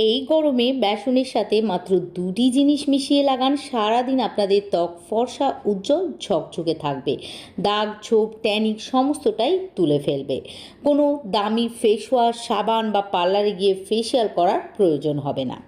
এই গরমে বেসনের সাথে মাত্র দুটি জিনিস মিশিয়ে লাগান, সারাদিন আপনাদের ত্বক ফর্সা, উজ্জ্বল, ঝকঝকে থাকবে। দাগ, ছোপ, ট্যানিক সমস্তটাই তুলে ফেলবে। কোনো দামি ফেস ওয়াশ, সাবান বা পার্লারে গিয়ে ফেসিয়াল করার প্রয়োজন হবে না।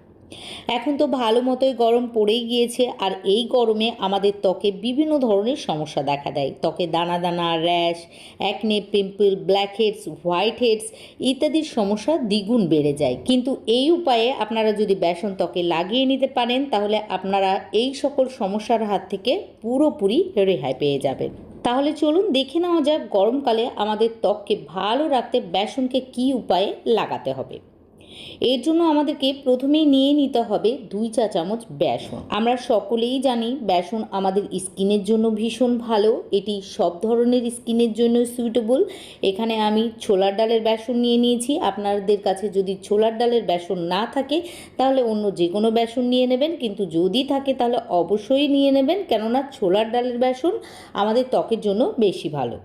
এখন তো ভালো মতোই গরম পড়েই গিয়েছে, আর এই গরমে আমাদের ত্বকে বিভিন্ন ধরনের সমস্যা দেখা দেয়। ত্বকে দানা দানা, rash, acne, pimple, black heads, white heads ইত্যাদির সমস্যা দ্বিগুণ বেড়ে যায়। কিন্তু এই উপায়ে আপনারা যদি বেসন ত্বকে লাগিয়ে নিতে পারেন, তাহলে আপনারা এই সকল সমস্যার হাত থেকে পুরোপুরি রেহাই পেয়ে যাবেন। তাহলে চলুন দেখে নেওয়া যাক গরমকালে আমাদের ত্বককে ভালো রাখতে বেসনকে কী উপায়ে লাগাতে হবে। এর জন্য আমাদেরকে প্রথমেই নিয়ে নিতে হবে 2 চা চামচ বেসন। আমরা সকলেই জানি বেসন আমাদের স্কিনের জন্য ভীষণ ভালো, এটি সব ধরনের স্কিনের জন্য সুইটেবল। এখানে আমি ছোলার ডালের বেসন নিয়ে নিয়েছি। আপনাদের কাছে যদি ছোলার ডালের বেসন না থাকে তাহলে অন্য যে কোনো বেসন নিয়ে নেবেন, কিন্তু যদি থাকে তাহলে অবশ্যই নিয়ে নেবেন, কেননা ছোলার ডালের বেসন আমাদের ত্বকের জন্য বেশি ভালো।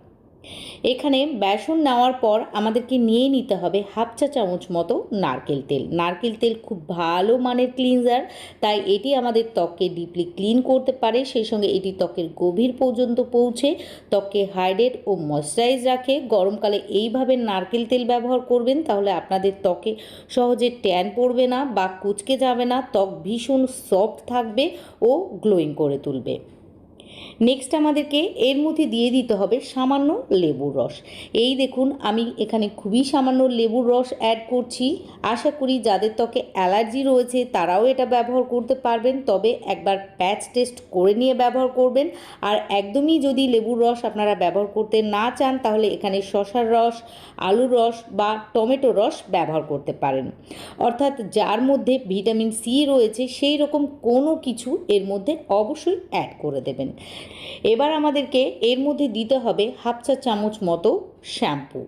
এখানে বেসন নেওয়ার পর আমাদেরকে নিয়ে নিতে হবে হাফ চা চামচ মতো নারকেল তেল। নারকেল তেল খুব ভালো মানের ক্লিনজার, তাই এটি আমাদের ত্বককে ডিপলি ক্লিন করতে পারে। সেই সঙ্গে এটি ত্বকের গভীর পর্যন্ত পৌঁছে ত্বককে হাইড্রেট ও ময়শ্চারাইজ রাখে। গরমকালে এইভাবে নারকেল তেল ব্যবহার করবেন, তাহলে আপনাদের ত্বকে সহজে ট্যান পড়বে না বা কুঁচকে যাবে না, ত্বক ভীষণ সফট থাকবে ও গ্লোয়িং করে তুলবে। নেক্সট আমাদেরকে এর মধ্যে দিয়ে দিতে হবে সামান্য লেবুর রস। এই দেখুন, আমি এখানে খুবই সামান্য লেবুর রস অ্যাড করছি। আশা করি যাদের ত্বকে অ্যালার্জি রয়েছে তারাও এটা ব্যবহার করতে পারবেন, তবে একবার প্যাচ টেস্ট করে নিয়ে ব্যবহার করবেন। আর একদমই যদি লেবুর রস আপনারা ব্যবহার করতে না চান, তাহলে এখানে শসার রস, আলুর রস বা টমেটো রস ব্যবহার করতে পারেন। অর্থাৎ যার মধ্যে ভিটামিন সি রয়েছে সেই রকম কোনো কিছু এর মধ্যে অবশ্যই অ্যাড করে দেবেন। এবার আমাদেরকে এর মধ্যে দিতে হবে হাফ চা চামচ মতো শ্যাম্পু।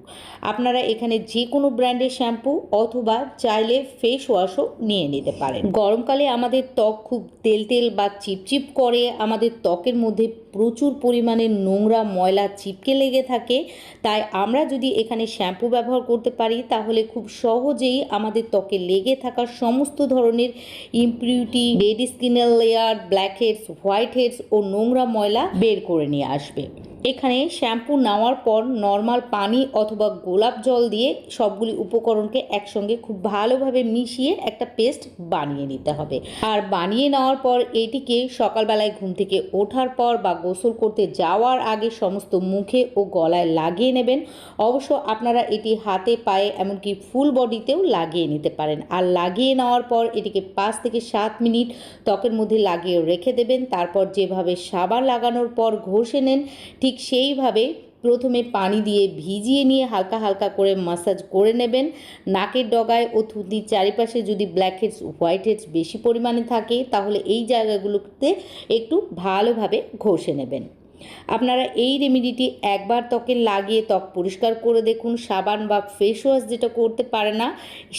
আপনারা এখানে যে কোনো ব্র্যান্ডের শ্যাম্পু অথবা চাইলে ফেস ওয়াশও নিয়ে নিতে পারেন। গরমকালে আমাদের ত্বক খুব তেল তেল বা চিপচিপ করে, আমাদের ত্বকের মধ্যে প্রচুর পরিমাণে নোংরা ময়লা চিপকে লেগে থাকে। তাই আমরা যদি এখানে শ্যাম্পু ব্যবহার করতে পারি, তাহলে খুব সহজেই আমাদের ত্বকে লেগে থাকা সমস্ত ধরনের ইমপিউরিটি, ডেড স্কিনের layer, black heads, white heads ও নোংরা ময়লা বের করে নিয়ে আসবে। এখানে শ্যাম্পু নেওয়ার পর নর্মাল পানি অথবা গোলাপ জল দিয়ে সবগুলি উপকরণকে একসঙ্গে খুব ভালোভাবে মিশিয়ে একটা পেস্ট বানিয়ে নিতে হবে। আর বানিয়ে নেওয়ার পর এটিকে সকালবেলায় ঘুম থেকে ওঠার পর বা গোসল করতে যাওয়ার আগে সমস্ত মুখে ও গলায় লাগিয়ে নেবেন। অবশ্য আপনারা এটি হাতে, পায়ে, এমনকি ফুল বডিতেও লাগিয়ে নিতে পারেন। আর লাগিয়ে নেওয়ার পর এটিকে 5 থেকে 7 মিনিট ত্বকের মধ্যে লাগিয়ে রেখে দেবেন। তারপর যেভাবে সাবান লাগানোর পর ঘষে নেন, ঠিক সেইভাবে প্রথমে পানি দিয়ে ভিজিয়ে নিয়ে হালকা হালকা করে মাসাজ করে নেবেন। নাকের ডগায় ও থুতনির চারিপাশে যদি ব্ল্যাক হেডস, হোয়াইট হেডস বেশি পরিমাণে থাকে, তাহলে এই জায়গাগুলোতে একটু ভালোভাবে ঘষে নেবেন। আপনারা এই রেমেডিটি একবার ত্বকে লাগিয়ে ত্বক পরিষ্কার করে দেখুন। সাবান বা ফেস ওয়াশ যেটা করতে পারে না,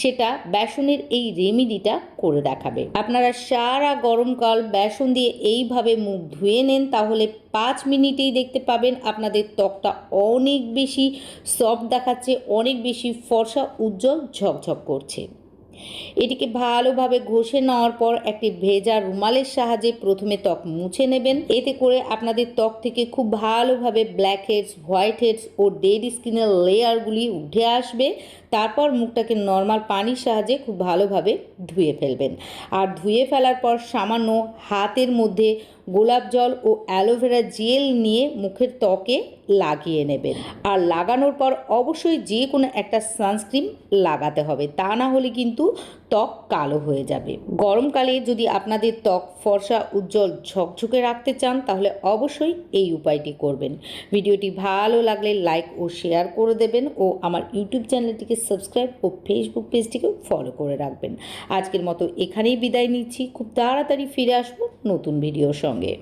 সেটা বেসনের এই রেমেডিটা করে দেখাবে। আপনারা সারা গরমকাল বেসন দিয়ে এইভাবে মুখ ধুয়ে নেন, তাহলে 5 মিনিটেই দেখতে পাবেন আপনাদের ত্বকটা অনেক বেশি সফট দেখাচ্ছে, অনেক বেশি ফর্সা, উজ্জ্বল, ঝকঝক করছে। এটিকে ভালোভাবে ঘষে নেওয়ার পর একটি ভেজা রুমালের সাহায্যে প্রথমে ত্বক মুছে নেবেন। এতে করে আপনাদের ত্বক থেকে খুব ভালোভাবে ব্ল্যাক হেডস, হোয়াইট হেডস ও ডেড স্কিনের লেয়ারগুলি উঠে আসবে। তারপর মুখটাকে নর্মাল পানির সাহায্যে খুব ভালোভাবে ধুয়ে ফেলবেন। আর ধুয়ে ফেলার পর সামান্য হাতের মধ্যে গোলাপ জল ও অ্যালোভেরা জেল নিয়ে মুখের ত্বকে লাগিয়ে নেবেন। আর লাগানোর পর অবশ্যই যে কোনো একটা সানস্ক্রিন লাগাতে হবে, তা না হলে কিন্তু ত্বক কালো হয়ে যাবে। গরমকালে যদি আপনাদের ত্বক ফর্সা, উজ্জ্বল, ঝকঝকে রাখতে চান, তাহলে অবশ্যই এই উপায়টি করবেন। ভিডিওটি ভালো লাগলে লাইক ও শেয়ার করে দেবেন ও আমার ইউটিউব চ্যানেলটিকে সাবস্ক্রাইব ও ফেসবুক পেজটিকে ফলো করে রাখবেন। আজকের মতো এখানেই বিদায় নিচ্ছি। খুব তাড়াতাড়ি ফিরে আসবো নতুন ভিডিওর সঙ্গে।